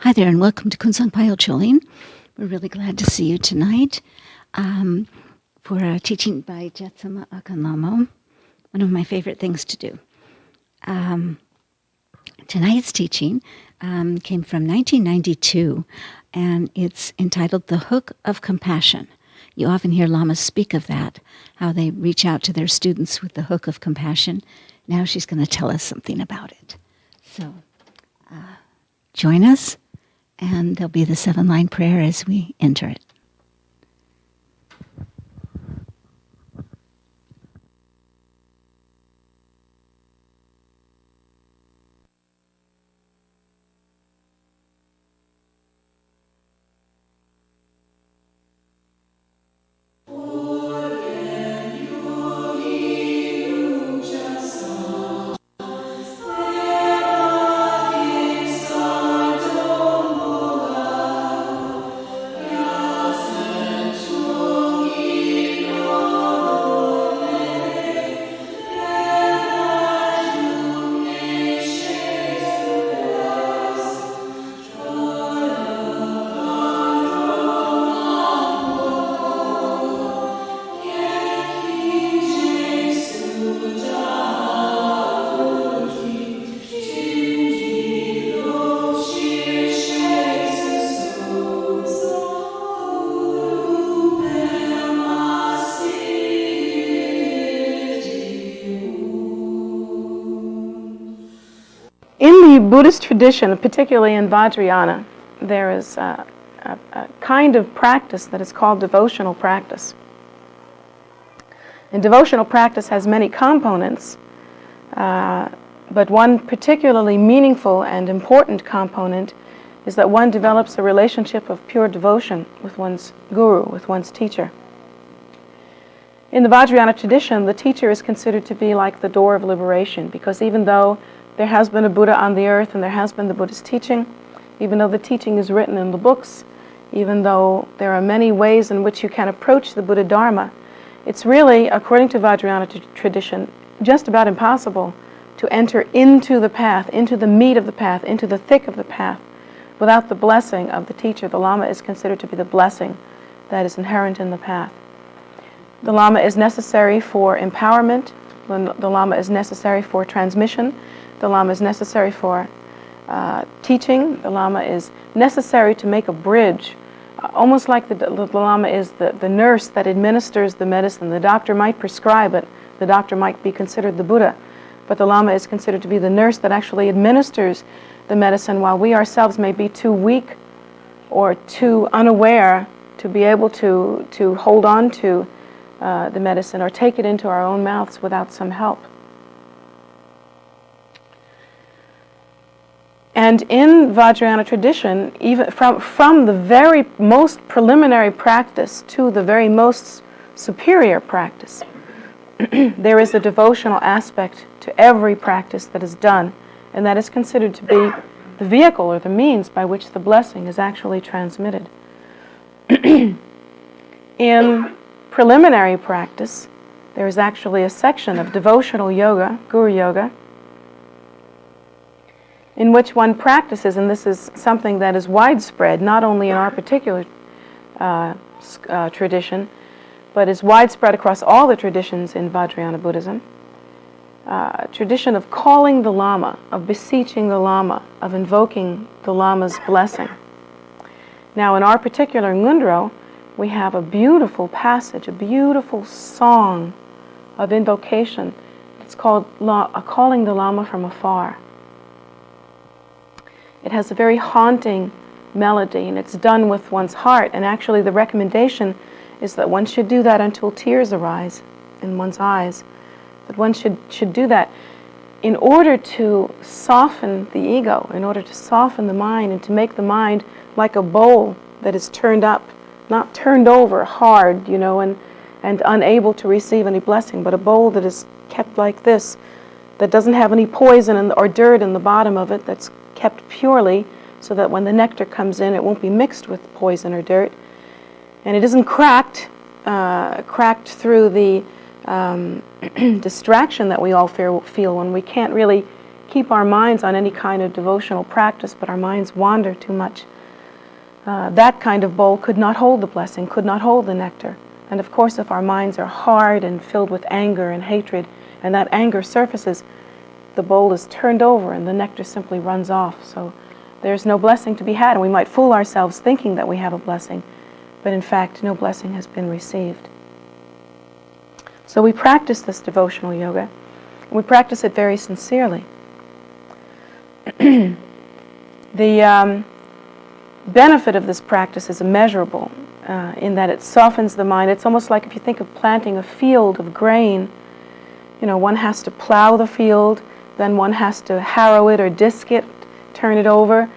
Hi there, and welcome to Kunsang Payal Choling. We're really glad to see you tonight for a teaching by Jetsunma Ahkon Lhamo, one of my favorite things to do. Tonight's teaching came from 1992, and it's entitled The Hook of Compassion. You often hear lamas speak of that, how they reach out to their students with the hook of compassion. Now she's going to tell us something about it. So join us, and there'll be the 7-line prayer as we enter it. In the Buddhist tradition, particularly in Vajrayana, there is a kind of practice that is called devotional practice. And devotional practice has many components, but one particularly meaningful and important component is that one develops a relationship of pure devotion with one's guru, with one's teacher. In the Vajrayana tradition, the teacher is considered to be like the door of liberation, because even though there has been a Buddha on the earth and there has been the Buddhist teaching, even though the teaching is written in the books, even though there are many ways in which you can approach the Buddha Dharma, it's really, according to Vajrayana tradition, just about impossible to enter into the path, into the meat of the path, into the thick of the path, without the blessing of the teacher. The Lama is considered to be the blessing that is inherent in the path. The Lama is necessary for empowerment. The Lama is necessary for transmission. The Lama is necessary for teaching. The Lama is necessary to make a bridge, almost like the Lama is the nurse that administers the medicine. The doctor might prescribe it. The doctor might be considered the Buddha, but the Lama is considered to be the nurse that actually administers the medicine, while we ourselves may be too weak or too unaware to be able to hold on to the medicine or take it into our own mouths without some help. And in Vajrayana tradition, even from the very most preliminary practice to the very most superior practice, there is a devotional aspect to every practice that is done, and that is considered to be the vehicle or the means by which the blessing is actually transmitted. In preliminary practice, there is actually a section of devotional yoga, Guru Yoga, in which one practices, and this is something that is widespread, not only in our particular tradition, but is widespread across all the traditions in Vajrayana Buddhism, tradition of calling the Lama, of beseeching the Lama, of invoking the Lama's blessing. Now, in our particular Ngundro, we have a beautiful passage, a beautiful song of invocation. It's called Calling the Lama from Afar. It has a very haunting melody, and it's done with one's heart. And actually the recommendation is that one should do that until tears arise in one's eyes. That one should do that in order to soften the ego, in order to soften the mind, and to make the mind like a bowl that is turned up, not turned over hard, and unable to receive any blessing, but a bowl that is kept like this, that doesn't have any poison or dirt in the bottom of it, that's kept purely, so that when the nectar comes in, it won't be mixed with poison or dirt, and it isn't cracked through the distraction that we all feel when we can't really keep our minds on any kind of devotional practice, but our minds wander too much, that kind of bowl could not hold the blessing, could not hold the nectar. And of course, if our minds are hard and filled with anger and hatred, and that anger surfaces, the bowl is turned over and the nectar simply runs off. So there's no blessing to be had, and we might fool ourselves thinking that we have a blessing, but in fact, no blessing has been received. So we practice this devotional yoga, and we practice it very sincerely. The benefit of this practice is immeasurable in that it softens the mind. It's almost like if you think of planting a field of grain, one has to plow the field, then one has to harrow it or disc it, turn it over.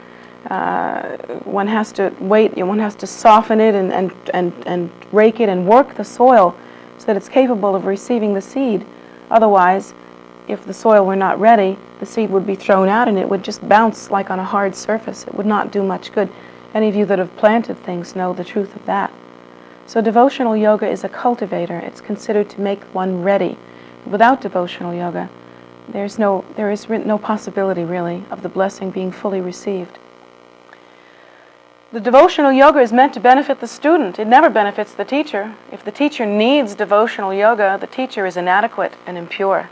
One has to wait, one has to soften it and rake it and work the soil so that it's capable of receiving the seed. Otherwise, if the soil were not ready, the seed would be thrown out and it would just bounce like on a hard surface. It would not do much good. Any of you that have planted things know the truth of that. So devotional yoga is a cultivator. It's considered to make one ready. Without devotional yoga, there is no possibility really of the blessing being fully received. The devotional yoga is meant to benefit the student. It never benefits the teacher. If the teacher needs devotional yoga, the teacher is inadequate and impure.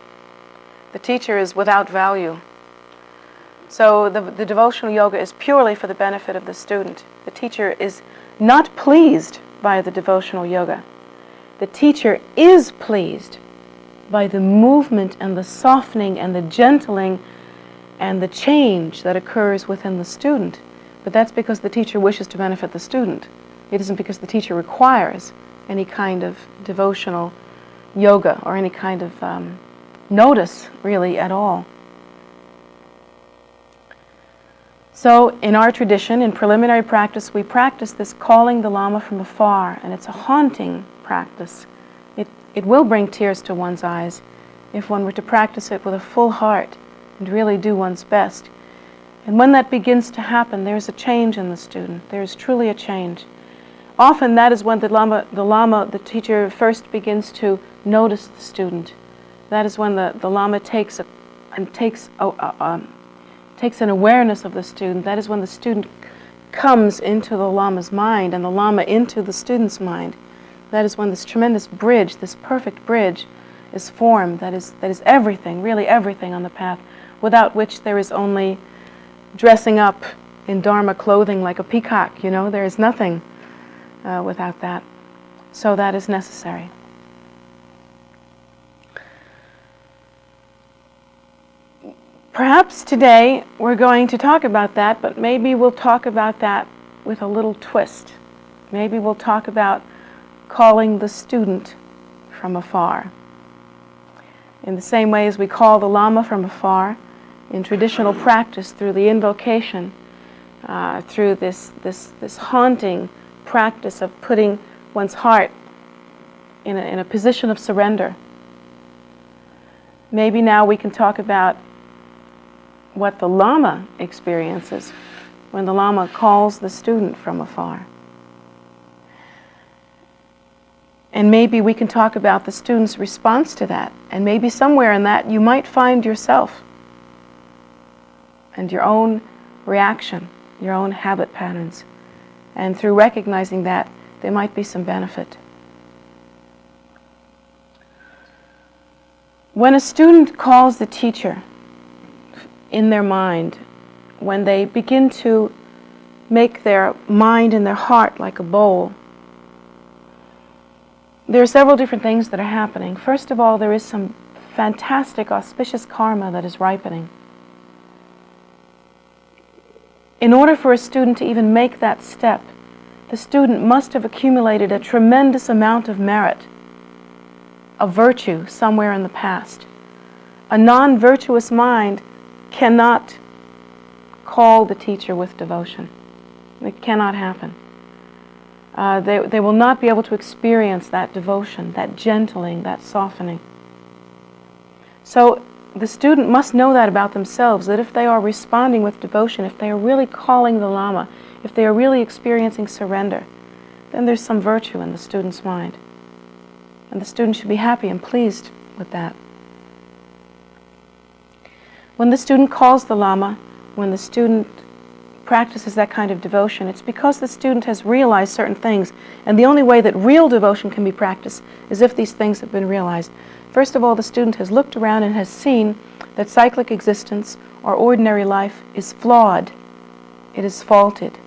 The teacher is without value. So the devotional yoga is purely for the benefit of the student. The teacher is not pleased by the devotional yoga. The teacher is pleased by the movement and the softening and the gentling and the change that occurs within the student. But that's because the teacher wishes to benefit the student. It isn't because the teacher requires any kind of devotional yoga or any kind of notice, really, at all. So in our tradition, in preliminary practice, we practice this calling the Lama from afar, and it's a haunting practice. It will bring tears to one's eyes if one were to practice it with a full heart and really do one's best. And when that begins to happen, there's a change in the student. There's truly a change. Often that is when the teacher first begins to notice the student. That is when the Lama takes an awareness of the student. That is when the student comes into the Lama's mind and the Lama into the student's mind. That is when this tremendous bridge, this perfect bridge, is formed. That is everything, really everything on the path, without which there is only dressing up in Dharma clothing like a peacock. There is nothing without that. So that is necessary. Perhaps today we're going to talk about that, but maybe we'll talk about that with a little twist. Maybe we'll talk about calling the student from afar. In the same way as we call the Lama from afar, in traditional practice, through the invocation, through this haunting practice of putting one's heart in a position of surrender. Maybe now we can talk about what the Lama experiences when the Lama calls the student from afar. And maybe we can talk about the student's response to that. And maybe somewhere in that you might find yourself and your own reaction, your own habit patterns. And through recognizing that, there might be some benefit. When a student calls the teacher in their mind, when they begin to make their mind and their heart like a bowl, there are several different things that are happening. First of all, there is some fantastic, auspicious karma that is ripening. In order for a student to even make that step, the student must have accumulated a tremendous amount of merit, of virtue somewhere in the past. A non-virtuous mind cannot call the teacher with devotion. It cannot happen. They will not be able to experience that devotion, that gentling, that softening. So the student must know that about themselves, that if they are responding with devotion, if they are really calling the Lama, if they are really experiencing surrender, then there's some virtue in the student's mind. And the student should be happy and pleased with that. When the student calls the Lama, when the student practices that kind of devotion, it's because the student has realized certain things. And the only way that real devotion can be practiced is if these things have been realized. First of all, the student has looked around and has seen that cyclic existence or ordinary life is flawed. It is faulted.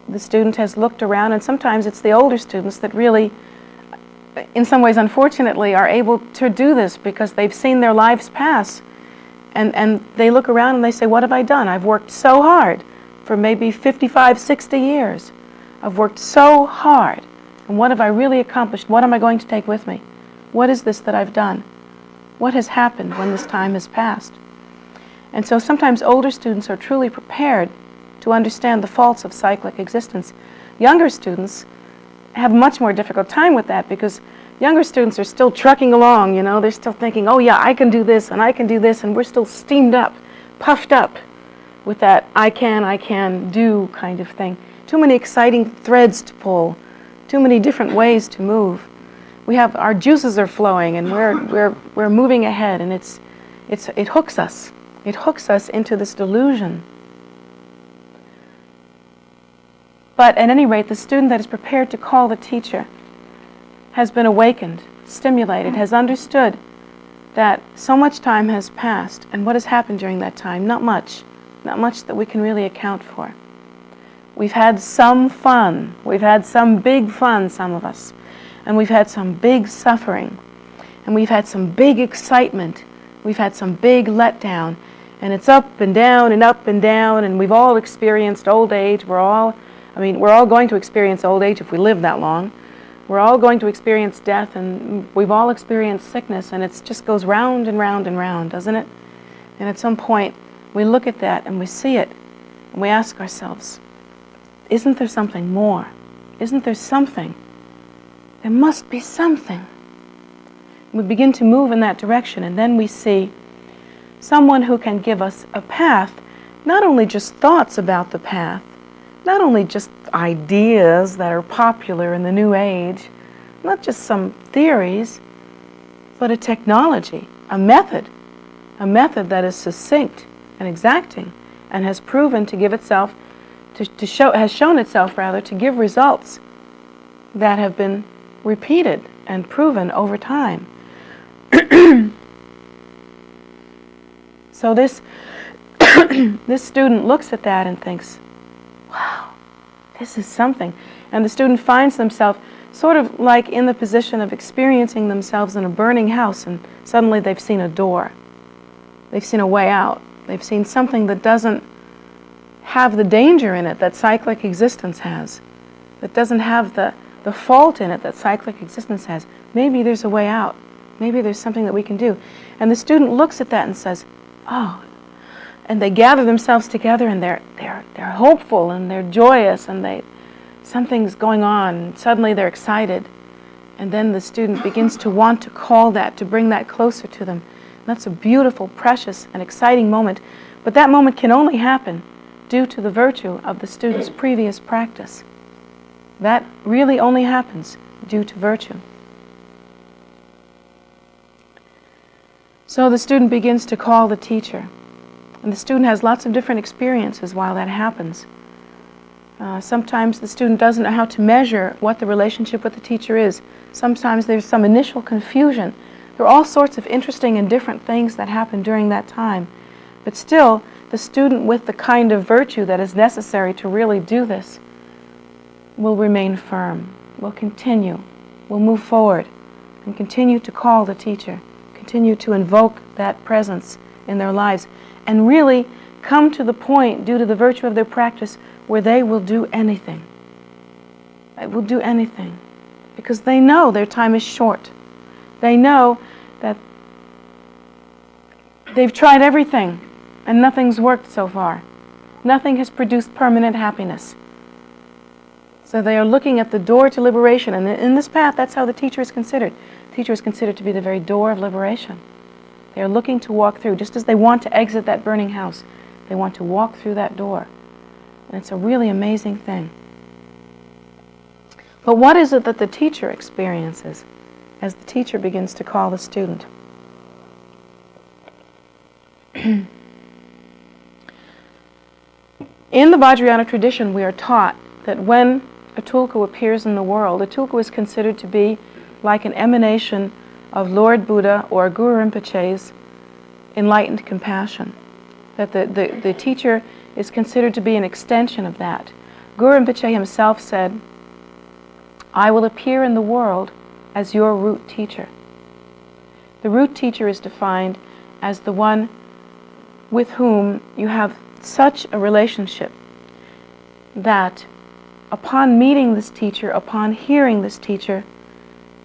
The student has looked around, and sometimes it's the older students that really, in some ways unfortunately, are able to do this because they've seen their lives pass. And they look around and they say, what have I done? I've worked so hard for maybe 55, 60 years. I've worked so hard. And what have I really accomplished? What am I going to take with me? What is this that I've done? What has happened when this time has passed? And so sometimes older students are truly prepared to understand the faults of cyclic existence. Younger students have much more difficult time with that because younger students are still trucking along, they're still thinking, oh yeah, I can do this and I can do this, and we're still steamed up, puffed up with that I can do kind of thing. Too many exciting threads to pull, too many different ways to move. Our juices are flowing and we're moving ahead, and it hooks us. It hooks us into this delusion. But at any rate, the student that is prepared to call the teacher has been awakened, stimulated, has understood that so much time has passed, and what has happened during that time? Not much that we can really account for. We've had some fun. We've had some big fun, some of us. And we've had some big suffering. And we've had some big excitement. We've had some big letdown. And it's up and down and up and down, and we've all experienced old age. We're all going to experience old age if we live that long. We're all going to experience death, and we've all experienced sickness, and it just goes round and round and round, doesn't it? And at some point, we look at that and we see it, and we ask ourselves, isn't there something more? Isn't there something? There must be something. We begin to move in that direction, and then we see someone who can give us a path, not only just thoughts about the path, not only just ideas that are popular in the new age, not just some theories, but a technology, a method that is succinct and exacting and has proven to give itself, has shown itself to give results that have been repeated and proven over time. So this student looks at that and thinks, wow, this is something. And the student finds themselves sort of like in the position of experiencing themselves in a burning house, and suddenly they've seen a door. They've seen a way out. They've seen something that doesn't have the danger in it that cyclic existence has, that doesn't have the fault in it that cyclic existence has. Maybe there's a way out. Maybe there's something that we can do. And the student looks at that and says, oh, and they gather themselves together, and they're hopeful and they're joyous, and something's going on, and suddenly they're excited. And then the student begins to want to call that, to bring that closer to them. And that's a beautiful, precious, and exciting moment. But that moment can only happen due to the virtue of the student's previous practice. That really only happens due to virtue. So the student begins to call the teacher. And the student has lots of different experiences while that happens. Sometimes the student doesn't know how to measure what the relationship with the teacher is. Sometimes there's some initial confusion. There are all sorts of interesting and different things that happen during that time. But still, the student with the kind of virtue that is necessary to really do this will remain firm, will continue, will move forward, and continue to call the teacher, continue to invoke that presence in their lives, and really come to the point, due to the virtue of their practice, where they will do anything. They will do anything, because they know their time is short. They know that they've tried everything, and nothing's worked so far. Nothing has produced permanent happiness. So they are looking at the door to liberation, and in this path, that's how the teacher is considered. The teacher is considered to be the very door of liberation. They are looking to walk through, just as they want to exit that burning house. They want to walk through that door. And it's a really amazing thing. But what is it that the teacher experiences as the teacher begins to call the student? In the Vajrayana tradition, we are taught that when a tulku appears in the world, a tulku is considered to be like an emanation of Lord Buddha or Guru Rinpoche's enlightened compassion. That the teacher is considered to be an extension of that. Guru Rinpoche himself said, "I will appear in the world as your root teacher." The root teacher is defined as the one with whom you have such a relationship that upon meeting this teacher, upon hearing this teacher,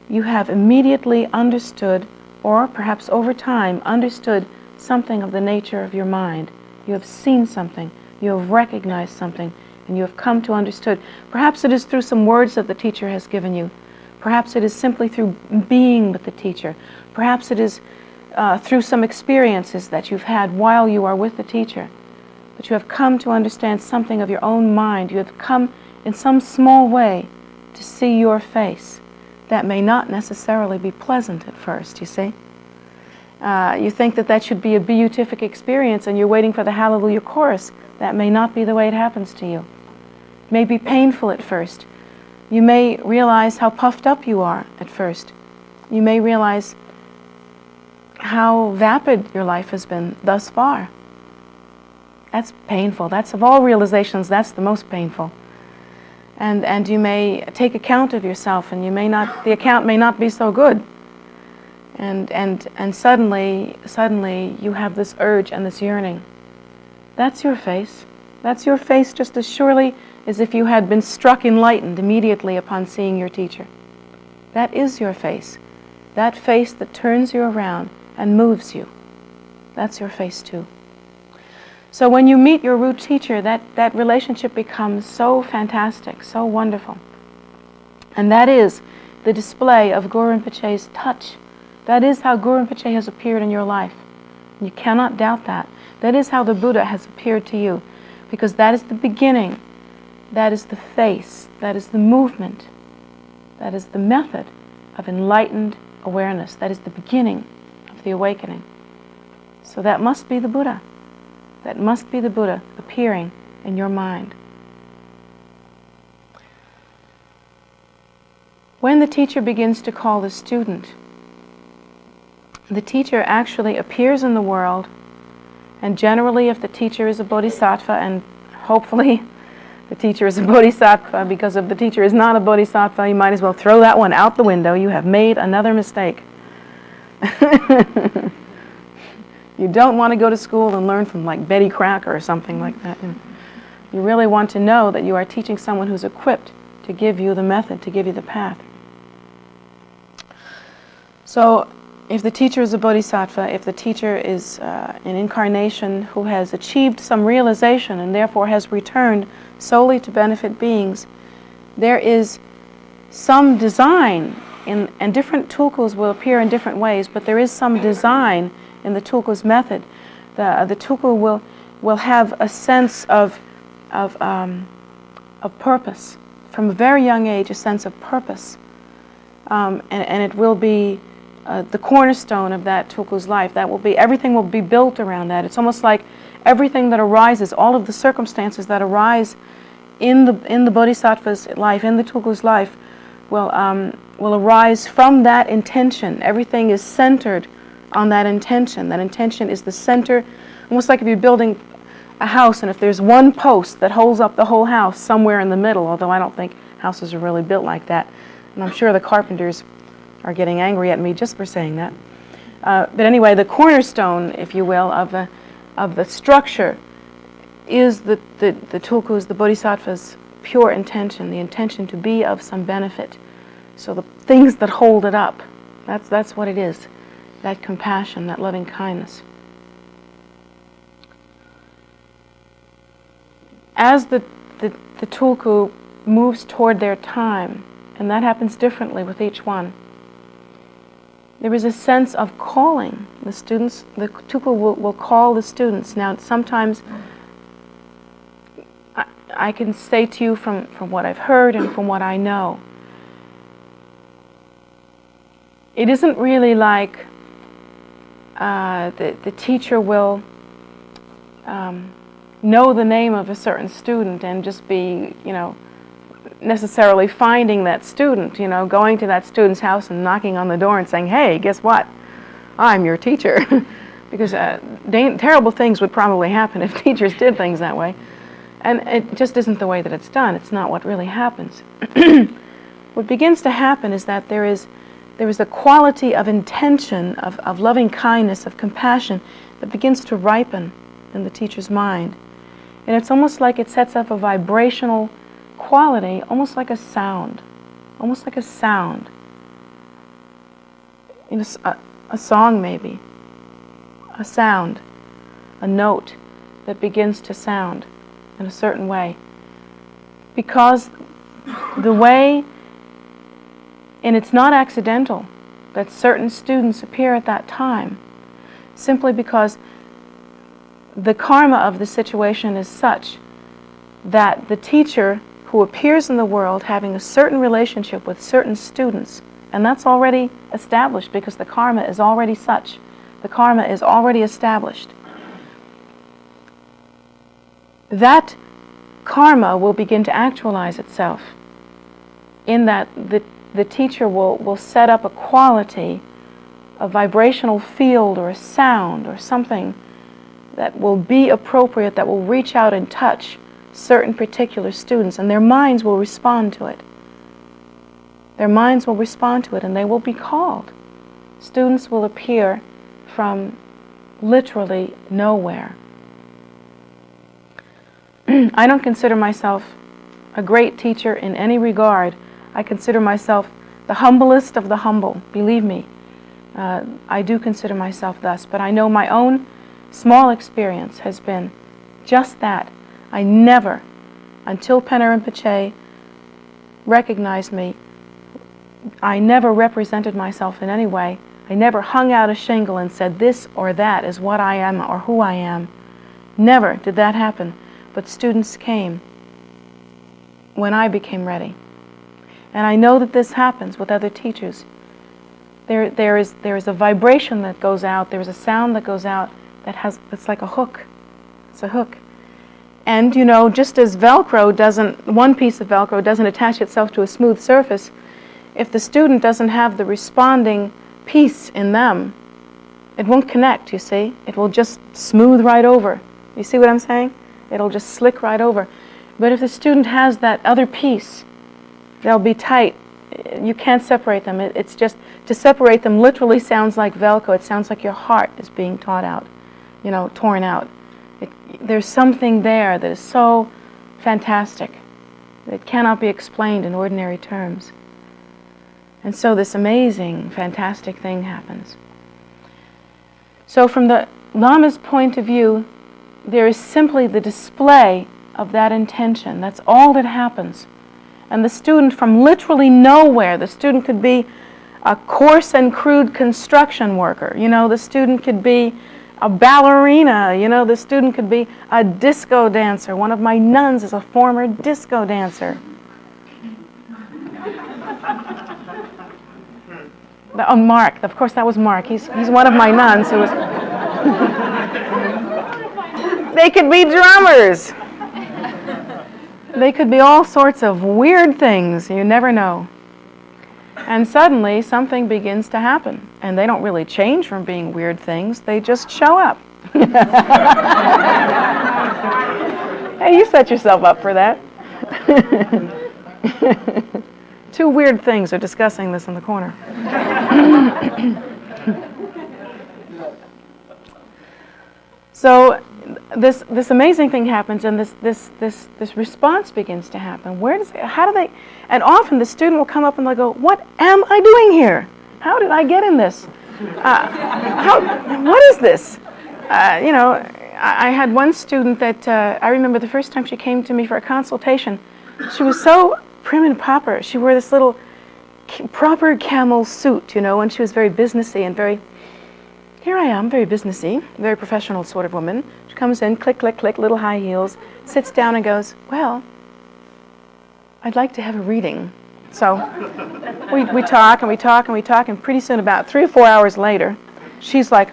you have immediately understood, or perhaps over time understood, something of the nature of your mind. You have seen something, you have recognized something, and you have come to understood. Perhaps it is through some words that the teacher has given you. Perhaps it is simply through being with the teacher. Perhaps it is through some experiences that you've had while you are with the teacher. But you have come to understand something of your own mind. You have come in some small way to see your face. That may not necessarily be pleasant at first, you see. You think that should be a beatific experience and you're waiting for the Hallelujah chorus. That may not be the way it happens to you. It may be painful at first. You may realize how puffed up you are at first. You may realize how vapid your life has been thus far. That's painful. That's, of all realizations, that's the most painful. And you may take account of yourself, and the account may not be so good. And suddenly you have this urge and this yearning. That's your face. That's your face just as surely as if you had been struck enlightened immediately upon seeing your teacher. That is your face. That face that turns you around and moves you. That's your face too. So when you meet your root teacher, that relationship becomes so fantastic, so wonderful. And that is the display of Guru Rinpoche's touch. That is how Guru Rinpoche has appeared in your life. You cannot doubt that. That is how the Buddha has appeared to you, because that is the beginning. That is the face. That is the movement. That is the method of enlightened awareness. That is the beginning of the awakening. So that must be the Buddha. That must be the Buddha appearing in your mind. When the teacher begins to call the student, the teacher actually appears in the world, and generally if the teacher is a bodhisattva, and hopefully the teacher is a bodhisattva, because if the teacher is not a bodhisattva, you might as well throw that one out the window. You have made another mistake. You don't want to go to school and learn from like Betty Crocker or something like that. You really want to know that you are teaching someone who's equipped to give you the method, to give you the path. So if the teacher is a bodhisattva, if the teacher is an incarnation who has achieved some realization and therefore has returned solely to benefit beings, there is some design, and different tulkus will appear in different ways, but there is some design in the tulku's method. The tulku will have a sense of purpose. From a very young age, a sense of purpose. And it will be the cornerstone of that tulku's life. Everything will be built around that. It's almost like everything that arises, all of the circumstances that arise in the bodhisattva's life, in the tulku's life, will arise from that intention. Everything is centered on that intention. That intention is the center, almost like if you're building a house and if there's one post that holds up the whole house somewhere in the middle, although I don't think houses are really built like that. And I'm sure the carpenters are getting angry at me just for saying that. But anyway, the cornerstone, if you will, of the structure is the tulku's, the bodhisattva's pure intention, the intention to be of some benefit. So the things that hold it up, that's what it is. That compassion, that loving kindness. As the tulku moves toward their time, and that happens differently with each one, there is a sense of calling. The tulku will call the students. Now, sometimes I can say to you from what I've heard and from what I know, it isn't really like the teacher will know the name of a certain student and just be, necessarily finding that student, going to that student's house and knocking on the door and saying, hey, guess what? I'm your teacher. Because terrible things would probably happen if teachers did things that way. And it just isn't the way that it's done. It's not what really happens. What begins to happen is that there is a quality of intention, of loving kindness, of compassion that begins to ripen in the teacher's mind. And it's almost like it sets up a vibrational quality, almost like a sound. Almost like a sound. A song maybe. A sound. A note that begins to sound in a certain way. Because the way, and it's not accidental that certain students appear at that time, simply because the karma of the situation is such that the teacher who appears in the world having a certain relationship with certain students, and that's already established because the karma is already such. The karma is already established. That karma will begin to actualize itself in that the teacher will set up a quality, a vibrational field or a sound or something that will be appropriate, that will reach out and touch certain particular students, and their minds will respond to it. Their minds will respond to it, and they will be called. Students will appear from literally nowhere. I don't consider myself a great teacher in any regard. I consider myself the humblest of the humble. Believe me, I do consider myself thus. But I know my own small experience has been just that. I never, until Penna Rinpoche recognized me, I never represented myself in any way. I never hung out a shingle and said this or that is what I am or who I am. Never did that happen. But students came when I became ready. And I know that this happens with other teachers. There is a vibration that goes out, there is a sound that goes out it's like a hook. It's a hook. And just as one piece of Velcro doesn't attach itself to a smooth surface, if the student doesn't have the responding piece in them, it won't connect, you see. It will just smooth right over. You see what I'm saying? It'll just slick right over. But if the student has that other piece, they'll be tight. You can't separate them. It's just, to separate them literally sounds like Velcro. It sounds like your heart is being torn out. There's something there that is so fantastic. It cannot be explained in ordinary terms. And so this amazing, fantastic thing happens. So from the Lama's point of view, there is simply the display of that intention. That's all that happens. And the student from literally nowhere, the student could be a coarse and crude construction worker. The student could be a ballerina. The student could be a disco dancer. One of my nuns is a former disco dancer. Oh, Mark. Of course, that was Mark. He's one of my nuns who was... They could be drummers. They could be all sorts of weird things. You never know. And suddenly, something begins to happen. And they don't really change from being weird things. They just show up. Hey, you set yourself up for that. Two weird things are discussing this in the corner. So this amazing thing happens, and this response begins to happen. And often the student will come up and they'll go, what am I doing here? How did I get in this? What is this? I had one student that I remember the first time she came to me for a consultation. She was so prim and proper. She wore this little proper camel suit, and she was very businessy and very, here I am, very businessy, very professional sort of woman. She comes in, click, click, click, little high heels, sits down and goes, well, I'd like to have a reading. So we talk and we talk and we talk, and pretty soon, about 3 or 4 hours later, she's like,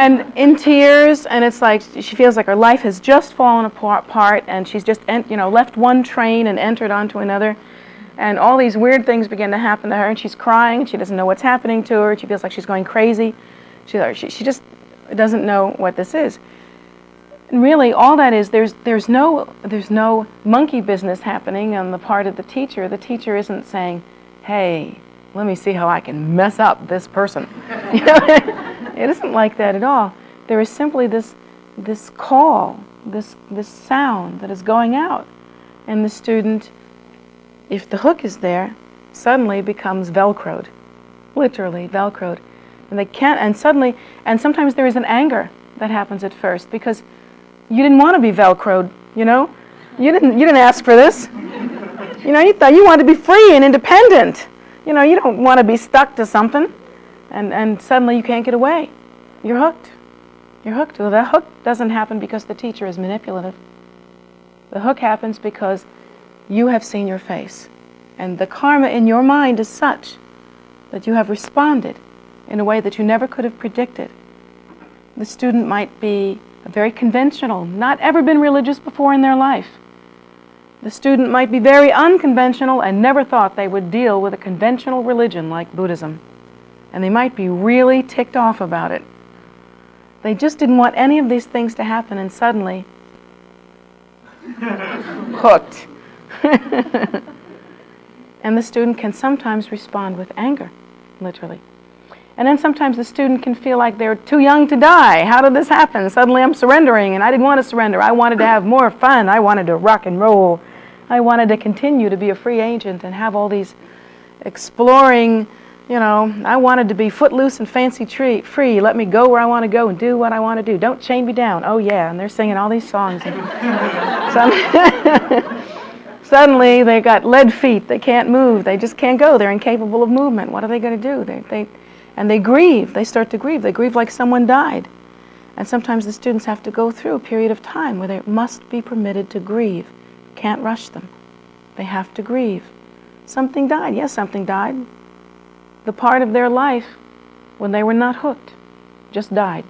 and in tears, and it's like she feels like her life has just fallen apart, and she's just left one train and entered onto another, and all these weird things begin to happen to her, and she's crying, and she doesn't know what's happening to her. She feels like she's going crazy. She just doesn't know what this is. And really, all that is, there's no monkey business happening on the part of the teacher. The teacher isn't saying, "Hey, let me see how I can mess up this person." It isn't like that at all. There is simply this call, this sound that is going out, and the student, if the hook is there, suddenly becomes velcroed, literally velcroed, and they can't. And sometimes there is an anger that happens at first because you didn't want to be velcroed. You didn't ask for this. You thought you wanted to be free and independent. You don't want to be stuck to something. And suddenly you can't get away. You're hooked. You're hooked. Well, the hook doesn't happen because the teacher is manipulative. The hook happens because you have seen your face. And the karma in your mind is such that you have responded in a way that you never could have predicted. The student might be very conventional, not ever been religious before in their life. The student might be very unconventional and never thought they would deal with a conventional religion like Buddhism. And they might be really ticked off about it. They just didn't want any of these things to happen, and suddenly, hooked. And the student can sometimes respond with anger, literally. And then sometimes the student can feel like they're too young to die. How did this happen? Suddenly I'm surrendering, and I didn't want to surrender. I wanted to have more fun. I wanted to rock and roll. I wanted to continue to be a free agent and have all these exploring, I wanted to be footloose and fancy free. Let me go where I want to go and do what I want to do. Don't chain me down. Oh yeah, and they're singing all these songs. Suddenly they got lead feet. They can't move. They just can't go. They're incapable of movement. What are they going to do? They grieve. They start to grieve. They grieve like someone died. And sometimes the students have to go through a period of time where they must be permitted to grieve. Can't rush them. They have to grieve. Something died. Yes, something died. The part of their life when they were not hooked just died.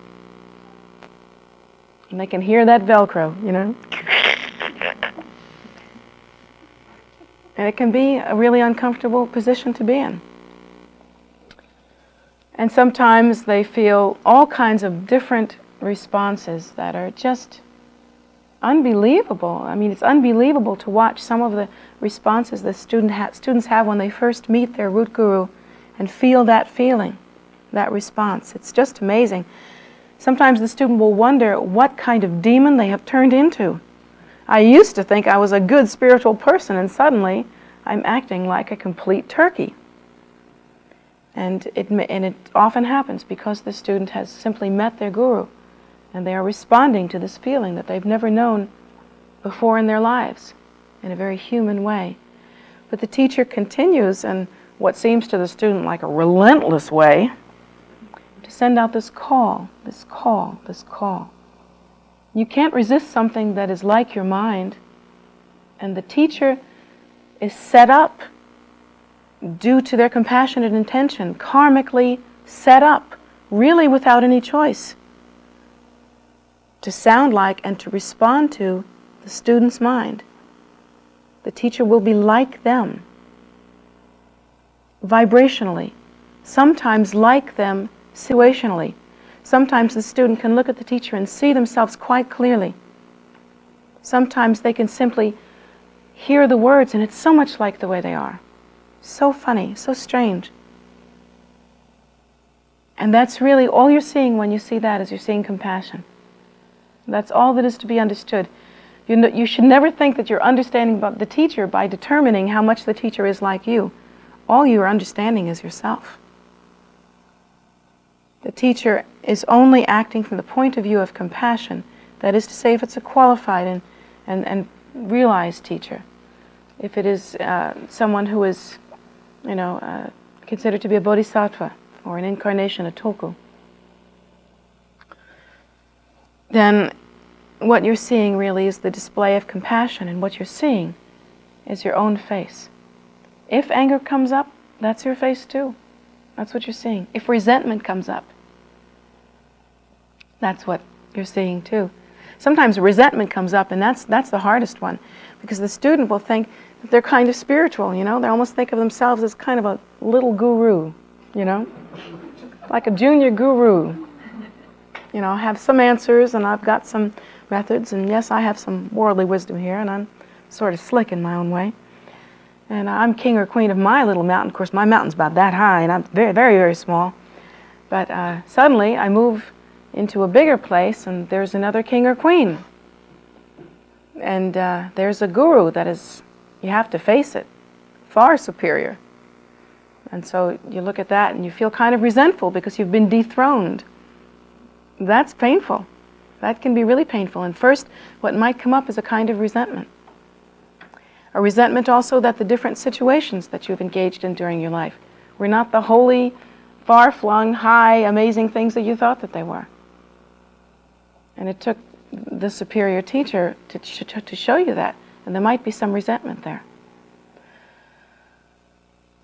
And they can hear that Velcro, And it can be a really uncomfortable position to be in. And sometimes they feel all kinds of different responses that are just unbelievable. I mean, it's unbelievable to watch some of the responses the students have when they first meet their root guru and feel that feeling, that response. It's just amazing. Sometimes the student will wonder what kind of demon they have turned into. I used to think I was a good spiritual person, and suddenly I'm acting like a complete turkey. And it often happens because the student has simply met their guru, and they are responding to this feeling that they've never known before in their lives in a very human way. But the teacher continues in what seems to the student like a relentless way to send out this call, this call, this call. You can't resist something that is like your mind, and the teacher is set up due to their compassionate intention, karmically set up, really without any choice, to sound like and to respond to the student's mind. The teacher will be like them, vibrationally, sometimes like them situationally. Sometimes the student can look at the teacher and see themselves quite clearly. Sometimes they can simply hear the words, and it's so much like the way they are. So funny, so strange. And that's really all you're seeing when you see that, is you're seeing compassion. That's all that is to be understood. You should never think that you're understanding about the teacher by determining how much the teacher is like you. All you are understanding is yourself. The teacher is only acting from the point of view of compassion. That is to say, if it's a qualified and realized teacher. If it is someone who is, considered to be a bodhisattva or an incarnation, a tulku, then what you're seeing really is the display of compassion, and what you're seeing is your own face. If anger comes up, that's your face too. That's what you're seeing. If resentment comes up, That's what you're seeing too. Sometimes resentment comes up, and that's the hardest one, because the student will think that they're kind of spiritual, you know? They almost think of themselves as kind of a little guru, you know? Like a junior guru. You know, I have some answers, and I've got some methods, and yes, I have some worldly wisdom here, and I'm sort of slick in my own way. And I'm king or queen of my little mountain. Of course, my mountain's about that high, and I'm very, very, very small. But suddenly, I move into a bigger place, and there's another king or queen. And there's a guru that is, you have to face it, far superior. And so you look at that, and you feel kind of resentful because you've been dethroned. That's painful. That can be really painful. And first, what might come up is a kind of resentment. A resentment also that the different situations that you've engaged in during your life were not the holy, far-flung, high, amazing things that you thought that they were. And it took the superior teacher to show you that. And there might be some resentment there.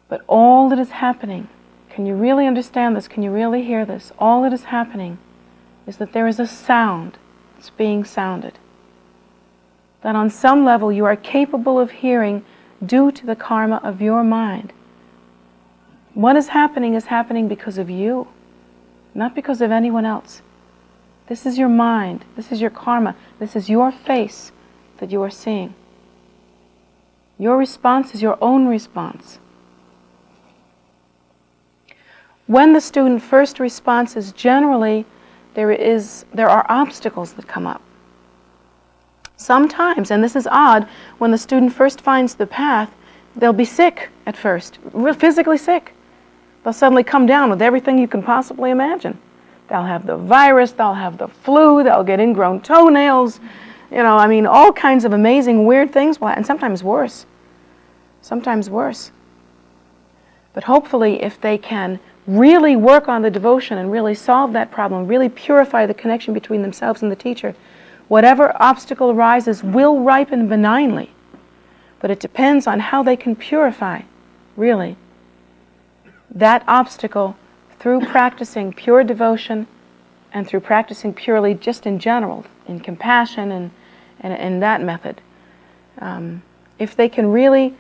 But all that is happening, can you really understand this? Can you really hear this? All that is happening is that there is a sound that's being sounded. That on some level you are capable of hearing due to the karma of your mind. What is happening because of you, not because of anyone else. This is your mind, this is your karma, this is your face that you are seeing. Your response is your own response. When the student first responds, generally there are obstacles that come up. Sometimes, and this is odd, when the student first finds the path, they'll be sick at first, physically sick. They'll suddenly come down with everything you can possibly imagine. They'll have the virus, they'll have the flu, they'll get ingrown toenails, you know, I mean, all kinds of amazing, weird things, and sometimes worse. Sometimes worse. But hopefully, if they can really work on the devotion and really solve that problem, really purify the connection between themselves and the teacher, whatever obstacle arises will ripen benignly. But it depends on how they can purify, really, that obstacle through practicing pure devotion and through practicing purely just in general, in compassion and that method. If they can really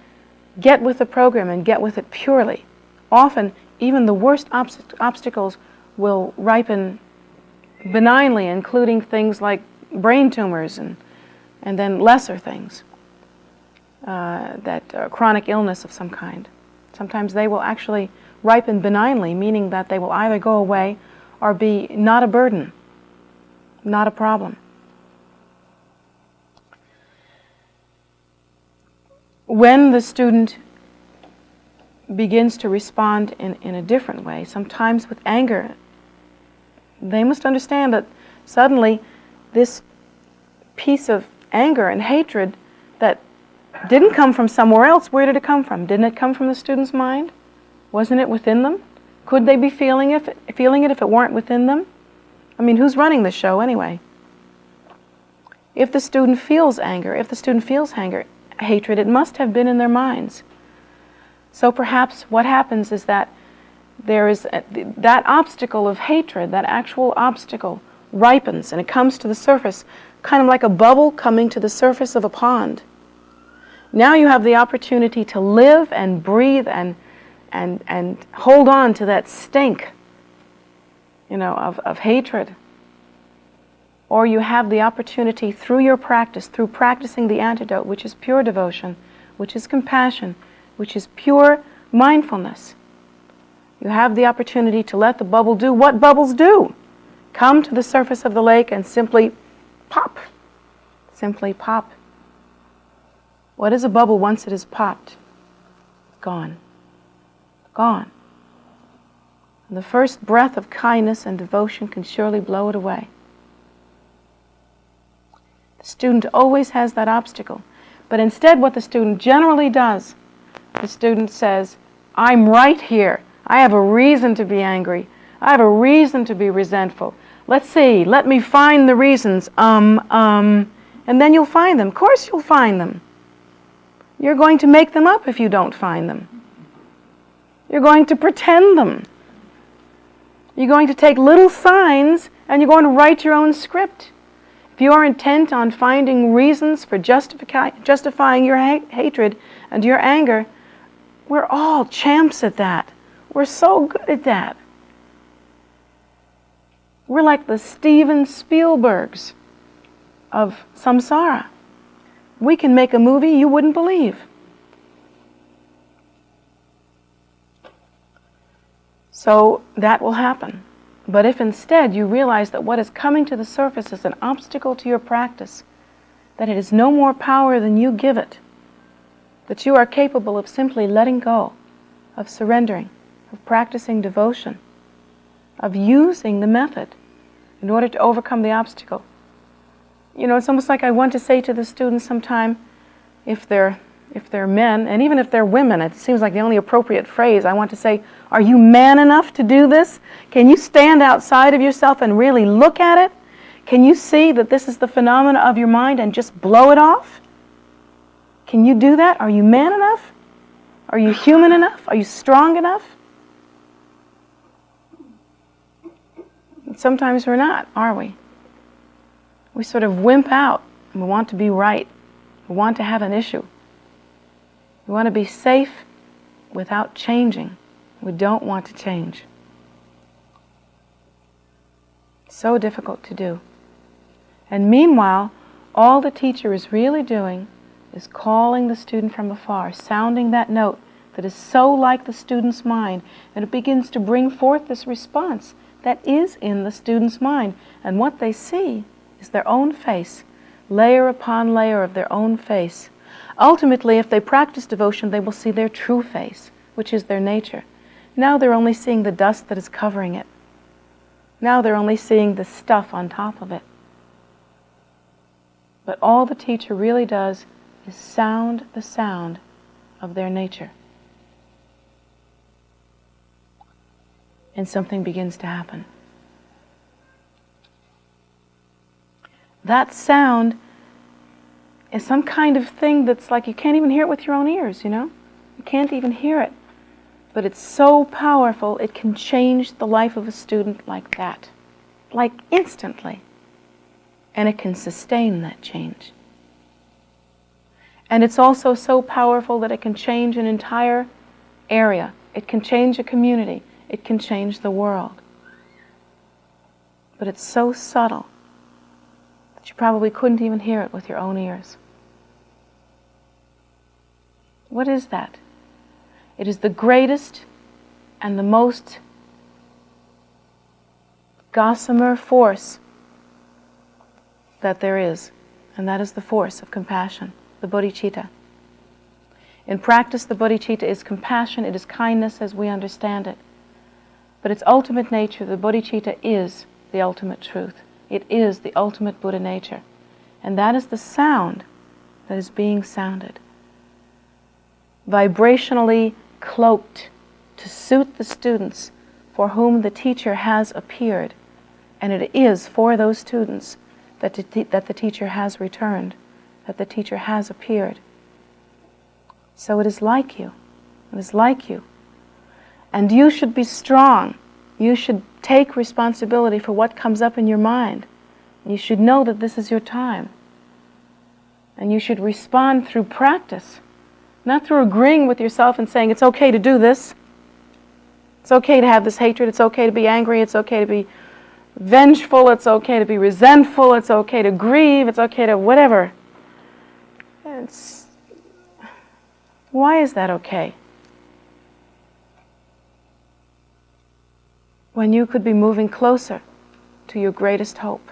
get with the program and get with it purely, often even the worst obstacles will ripen benignly, including things like brain tumors and then lesser things, chronic illness of some kind. Sometimes they will actually ripen benignly, meaning that they will either go away or be not a burden, not a problem. When the student begins to respond in a different way, sometimes with anger, they must understand that suddenly this piece of anger and hatred that didn't come from somewhere else, where did it come from? Didn't it come from the student's mind? Wasn't it within them? Could they be feeling it if it weren't within them? I mean, who's running the show anyway? If the student feels anger, hatred, it must have been in their minds. So perhaps what happens is that there is that obstacle of hatred, that actual obstacle, ripens and it comes to the surface, kind of like a bubble coming to the surface of a pond. Now you have the opportunity to live and breathe and hold on to that stink, of hatred. Or you have the opportunity through your practice, through practicing the antidote, which is pure devotion, which is compassion, which is pure mindfulness. You have the opportunity to let the bubble do what bubbles do. Come to the surface of the lake and simply pop. Simply pop. What is a bubble once it is popped? Gone. Gone. And the first breath of kindness and devotion can surely blow it away. The student always has that obstacle. But instead what the student generally does, the student says, I'm right here. I have a reason to be angry. I have a reason to be resentful. Let's see, let me find the reasons. And then you'll find them. Of course you'll find them. You're going to make them up if you don't find them. You're going to pretend them. You're going to take little signs And you're going to write your own script. If you are intent on finding reasons for justifying your hatred and your anger, we're all champs at that. We're so good at that. We're like the Steven Spielbergs of samsara. We can make a movie you wouldn't believe. So that will happen. But if instead you realize that what is coming to the surface is an obstacle to your practice, that it is no more power than you give it, that you are capable of simply letting go, of surrendering, of practicing devotion, of using the method in order to overcome the obstacle. You know, it's almost like I want to say to the students sometime, if they're men, and even if they're women, it seems like the only appropriate phrase, I want to say, are you man enough to do this? Can you stand outside of yourself and really look at it? Can you see that this is the phenomena of your mind and just blow it off? Can you do that? Are you man enough? Are you human enough? Are you strong enough? And sometimes we're not, are we? We sort of wimp out and we want to be right. We want to have an issue. We want to be safe without changing. We don't want to change. So difficult to do. And meanwhile, all the teacher is really doing is calling the student from afar, sounding that note that is so like the student's mind, and it begins to bring forth this response that is in the student's mind. And what they see is their own face, layer upon layer of their own face. Ultimately, if they practice devotion, they will see their true face, which is their nature. Now they're only seeing the dust that is covering it. Now they're only seeing the stuff on top of it. But all the teacher really does is sound the sound of their nature. And something begins to happen. That sound is some kind of thing that's like you can't even hear it with your own ears, you know? You can't even hear it. But it's so powerful, it can change the life of a student like that. Like instantly. And it can sustain that change. And it's also so powerful that it can change an entire area. It can change a community. It can change the world. But it's so subtle that you probably couldn't even hear it with your own ears. What is that? It is the greatest and the most gossamer force that there is, and that is the force of compassion, the bodhicitta. In practice, the bodhicitta is compassion, it is kindness as we understand it. But its ultimate nature, the bodhicitta, is the ultimate truth. It is the ultimate Buddha nature. And that is the sound that is being sounded. Vibrationally cloaked to suit the students for whom the teacher has appeared. And it is for those students that the teacher has returned, that the teacher has appeared. So it is like you. It is like you. And you should be strong. You should take responsibility for what comes up in your mind. You should know that this is your time. And you should respond through practice, not through agreeing with yourself and saying, it's okay to do this. It's okay to have this hatred. It's okay to be angry. It's okay to be vengeful. It's okay to be resentful. It's okay to grieve. It's okay to whatever. Why is that okay? When you could be moving closer to your greatest hope.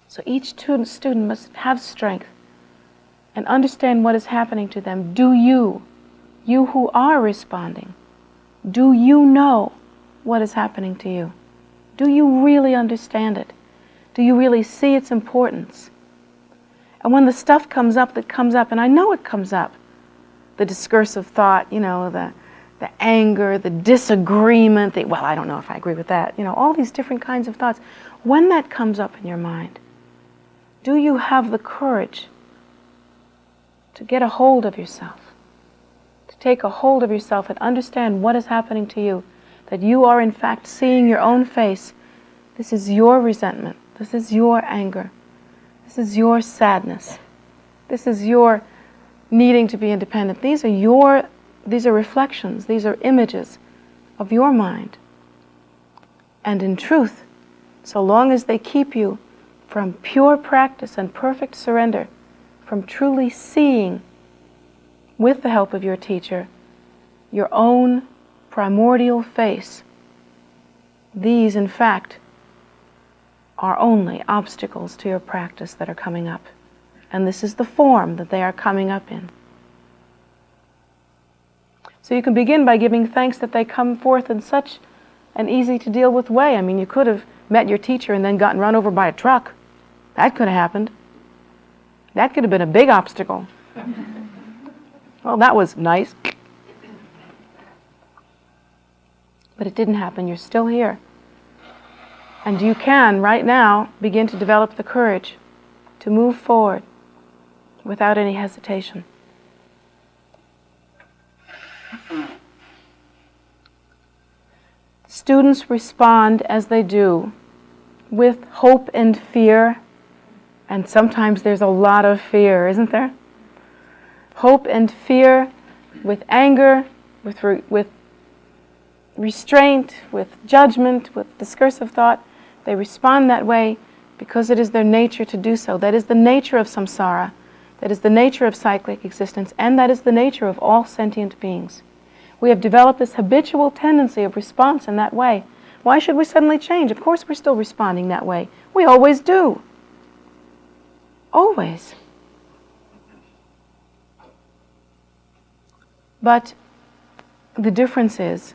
So each student must have strength and understand what is happening to them. Do you who are responding, do you know what is happening to you? Do you really understand it? Do you really see its importance? And when the stuff comes up that comes up, and I know it comes up, the discursive thought, the anger, the disagreement, well, I don't know if I agree with that, all these different kinds of thoughts. When that comes up in your mind, do you have the courage to get a hold of yourself, to take a hold of yourself and understand what is happening to you, that you are in fact seeing your own face. This is your resentment. This is your anger. This is your sadness. This is your needing to be independent. These are reflections. These are images of your mind. And in truth, so long as they keep you from pure practice and perfect surrender, from truly seeing, with the help of your teacher, your own primordial face, these, in fact, are only obstacles to your practice that are coming up. And this is the form that they are coming up in. So you can begin by giving thanks that they come forth in such an easy-to-deal-with way. I mean, you could have met your teacher and then gotten run over by a truck. That could have happened. That could have been a big obstacle. Well, that was nice. But it didn't happen. You're still here. And you can, right now, begin to develop the courage to move forward without any hesitation. Students respond as they do with hope and fear, and sometimes there's a lot of fear, isn't there? Hope and fear, with anger, with restraint, with judgment, with discursive thought. They respond that way because it is their nature to do so. That is the nature of samsara. That is the nature of cyclic existence, and that is the nature of all sentient beings. We have developed this habitual tendency of response in that way. Why should we suddenly change? Of course we're still responding that way. We always do. Always. But the difference is,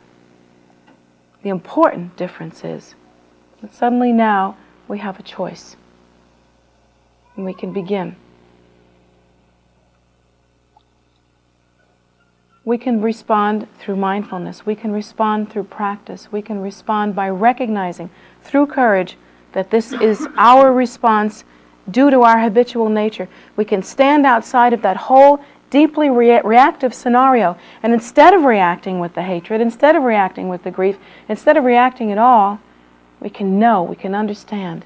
the important difference is, that suddenly now we have a choice. And we can begin. We can respond through mindfulness. We can respond through practice. We can respond by recognizing through courage that this is our response due to our habitual nature. We can stand outside of that whole deeply reactive scenario, and instead of reacting with the hatred, instead of reacting with the grief, instead of reacting at all, we can know, we can understand.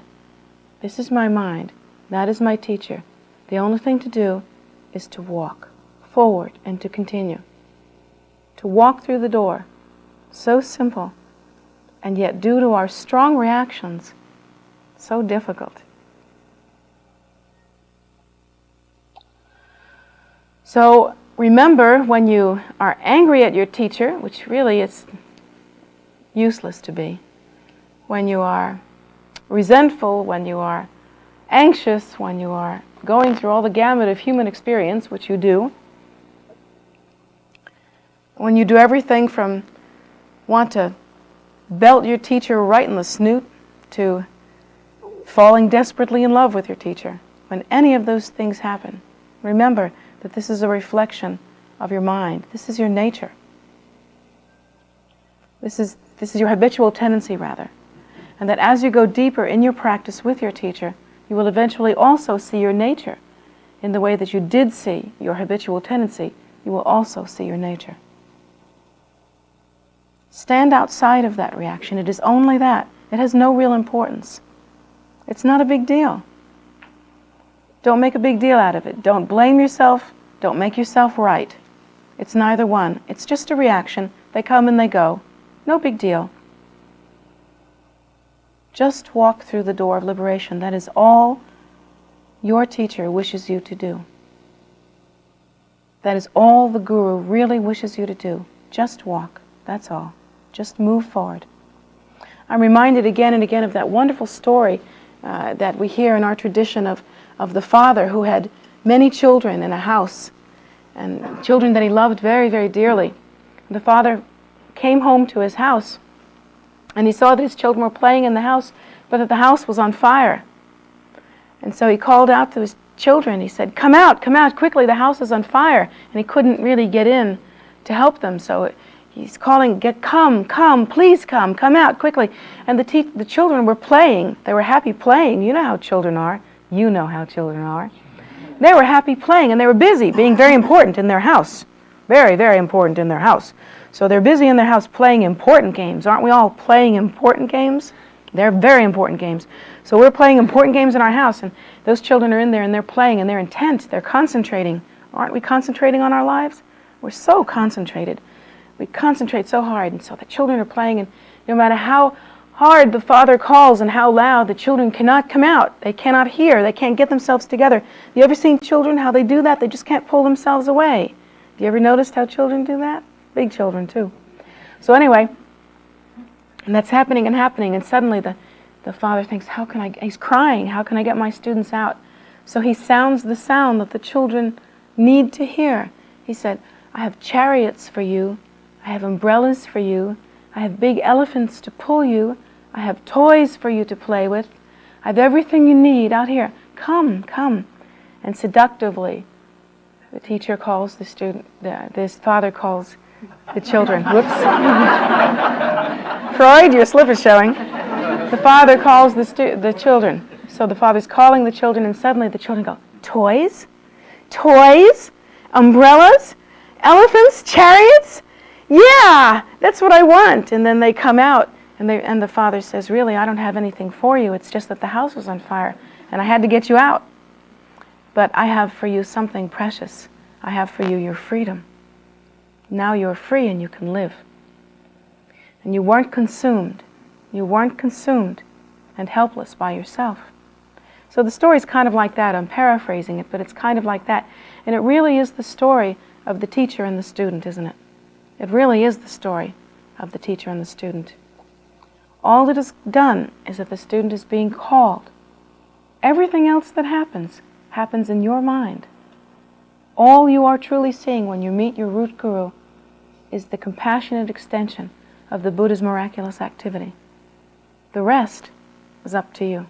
This is my mind. That is my teacher. The only thing to do is to walk forward and to continue. To walk through the door. So simple. And yet, due to our strong reactions, so difficult. So remember, when you are angry at your teacher, which really is useless to be, when you are resentful, when you are anxious, when you are going through all the gamut of human experience, which you do, when you do everything from want to belt your teacher right in the snoot to falling desperately in love with your teacher, when any of those things happen, remember that this is a reflection of your mind. This is your nature. This is your habitual tendency, rather. And that as you go deeper in your practice with your teacher, you will eventually also see your nature. In the way that you did see your habitual tendency, you will also see your nature. Stand outside of that reaction. It is only that. It has no real importance. It's not a big deal. Don't make a big deal out of it. Don't blame yourself. Don't make yourself right. It's neither one. It's just a reaction. They come and they go. No big deal. Just walk through the door of liberation. That is all your teacher wishes you to do. That is all the Guru really wishes you to do. Just walk. That's all. Just move forward. I'm reminded again and again of that wonderful story that we hear in our tradition of the father who had many children in a house, and children that he loved very, very dearly. The father came home to his house, and he saw that his children were playing in the house, but that the house was on fire. And so he called out to his children. He said, come out quickly, the house is on fire. And he couldn't really get in to help them, so he's calling, come, please come out quickly. And the children were playing. They were happy playing. You know how children are. You know how children are. They were happy playing, and they were busy being very important in their house. Very, very important in their house. So they're busy in their house playing important games. Aren't we all playing important games? They're very important games. So we're playing important games in our house, and those children are in there and they're playing and they're intent, they're concentrating. Aren't we concentrating on our lives? We're so concentrated. We concentrate so hard, and so the children are playing, and no matter how hard the father calls and how loud, the children cannot come out. They cannot hear. They can't get themselves together. You ever seen children, how they do that? They just can't pull themselves away. Have you ever noticed how children do that? Big children, too. So anyway, and that's happening, and suddenly the father thinks, he's crying, how can I get my students out? So he sounds the sound that the children need to hear. He said, I have chariots for you, I have umbrellas for you, I have big elephants to pull you, I have toys for you to play with, I have everything you need out here. Come, come. And seductively, the teacher calls the student, this father calls the children. Whoops. Freud, your slip is showing. The father calls the children. So the father's calling the children, and suddenly the children go, toys? Toys? Umbrellas? Elephants? Chariots? Yeah, that's what I want. And then they come out, and the father says, really, I don't have anything for you. It's just that the house was on fire, and I had to get you out. But I have for you something precious. I have for you your freedom. Now you're free and you can live. And you weren't consumed. You weren't consumed and helpless by yourself. So the story's kind of like that. I'm paraphrasing it, but it's kind of like that. And it really is the story of the teacher and the student, isn't it? It really is the story of the teacher and the student. All that is done is that the student is being called. Everything else that happens in your mind. All you are truly seeing when you meet your root guru is the compassionate extension of the Buddha's miraculous activity. The rest is up to you.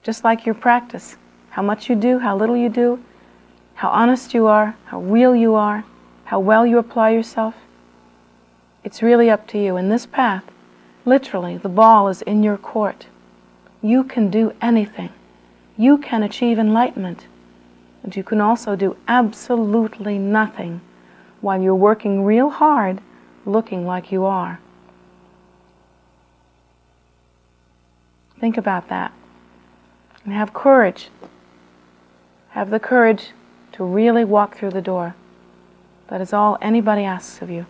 Just like your practice, how much you do, how little you do, how honest you are, how real you are, how well you apply yourself, it's really up to you. In this path, literally, the ball is in your court. You can do anything. You can achieve enlightenment, and you can also do absolutely nothing while you're working real hard, looking like you are. Think about that. And have courage. Have the courage to really walk through the door. That is all anybody asks of you.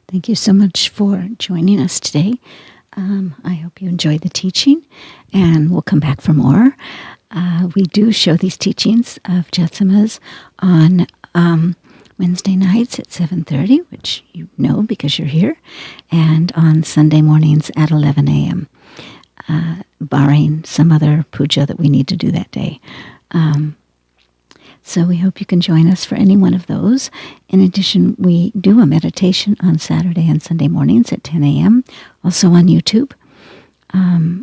Thank you so much for joining us today. I hope you enjoyed the teaching, and we'll come back for more. We do show these teachings of Jetsunma's on Wednesday nights at 7:30, which you know because you're here, and on Sunday mornings at 11 a.m., barring some other puja that we need to do that day. So we hope you can join us for any one of those. In addition, we do a meditation on Saturday and Sunday mornings at 10 a.m., also on YouTube,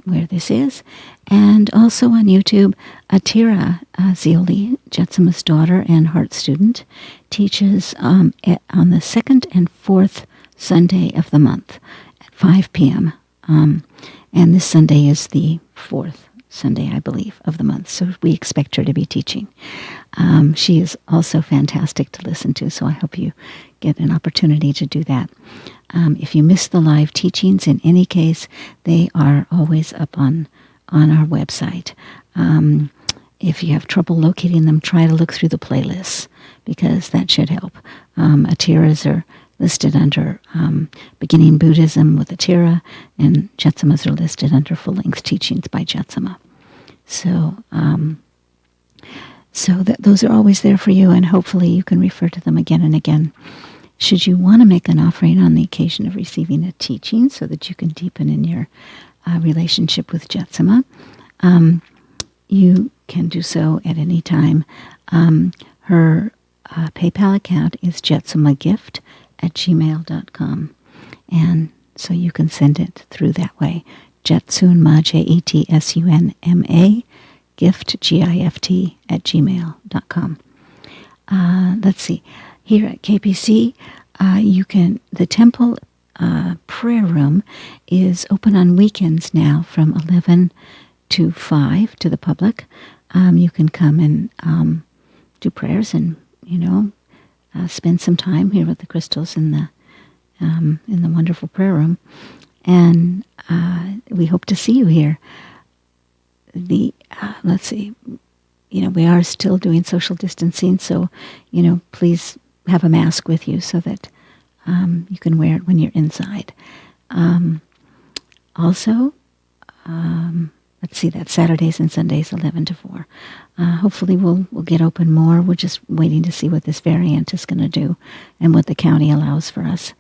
where this is. And also on YouTube, Atira Zioli, Jetsunma's daughter and heart student, teaches on the second and fourth Sunday of the month at 5 p.m. And this Sunday is the fourth Sunday, I believe, of the month. So we expect her to be teaching. She is also fantastic to listen to, so I hope you get an opportunity to do that. If you miss the live teachings, in any case, they are always up on our website. If you have trouble locating them, try to look through the playlists, because that should help. Atiras are listed under Beginning Buddhism with Atira, and Jetsumas are listed under Full-Length Teachings by Jetsuma. So those are always there for you, and hopefully you can refer to them again and again. should you want to make an offering on the occasion of receiving a teaching so that you can deepen in your relationship with Jetsunma, you can do so at any time. Her PayPal account is jetsunmagift@gmail.com. And so you can send it through that way. Jetsunma, Jetsunma, gift, GIFT, @gmail.com. Let's see. Here at KPC, the temple prayer room is open on weekends now from 11 to 5 to the public. You can come and do prayers and, spend some time here with the crystals in the wonderful prayer room. And we hope to see you here. Let's see, we are still doing social distancing, so, please have a mask with you so that you can wear it when you're inside. Also, let's see, that's Saturdays and Sundays, 11 to 4. Hopefully we'll get open more. We're just waiting to see what this variant is going to do and what the county allows for us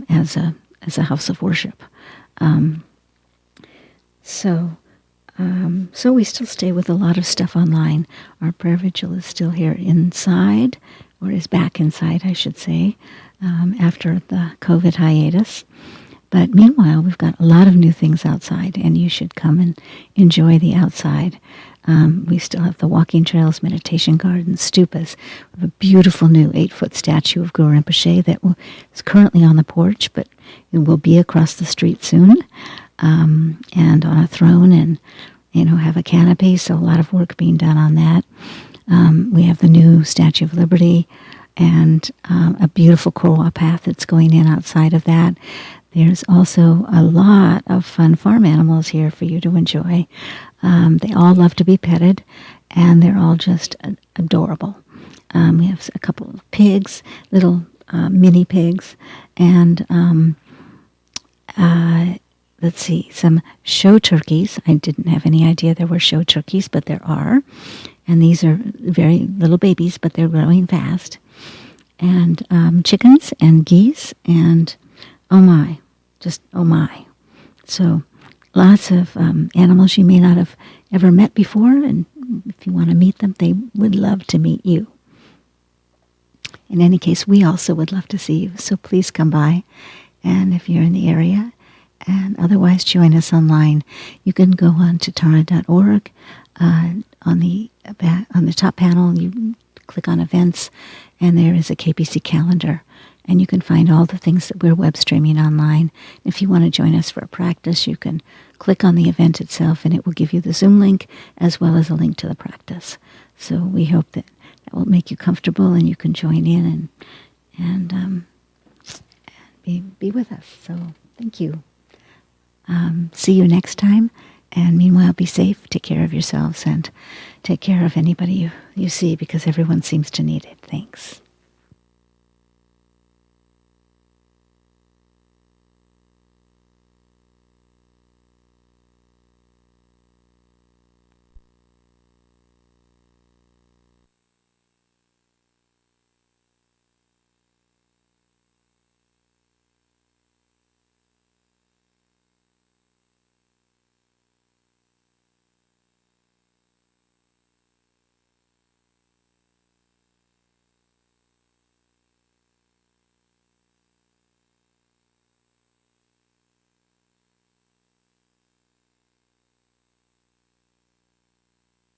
as a house of worship. So we still stay with a lot of stuff online. Our prayer vigil is still here inside, or is back inside, I should say, after the COVID hiatus. But meanwhile, we've got a lot of new things outside, and you should come and enjoy the outside. We still have the walking trails, meditation gardens, stupas. We have a beautiful new 8-foot statue of Guru Rinpoche that is currently on the porch, but it will be across the street soon, and on a throne, and have a canopy. So a lot of work being done on that. We have the new Statue of Liberty, and a beautiful coral path that's going in outside of that. There's also a lot of fun farm animals here for you to enjoy. They all love to be petted, and they're all just adorable. We have a couple of pigs, little mini pigs, and let's see, some show turkeys. I didn't have any idea there were show turkeys, but there are. And these are very little babies, but they're growing fast. And chickens and geese and oh my. So lots of animals you may not have ever met before, and if you want to meet them, they would love to meet you. In any case, we also would love to see you, so please come by, and if you're in the area, and otherwise join us online. You can go on to tara.org. On the top panel, you click on events, and there is a KPC calendar. And you can find all the things that we're web streaming online. If you want to join us for a practice, you can click on the event itself, and it will give you the Zoom link as well as a link to the practice. So we hope that will make you comfortable, and you can join in and be with us. So thank you. See you next time. And meanwhile, be safe, take care of yourselves, and take care of anybody you see, because everyone seems to need it. Thanks.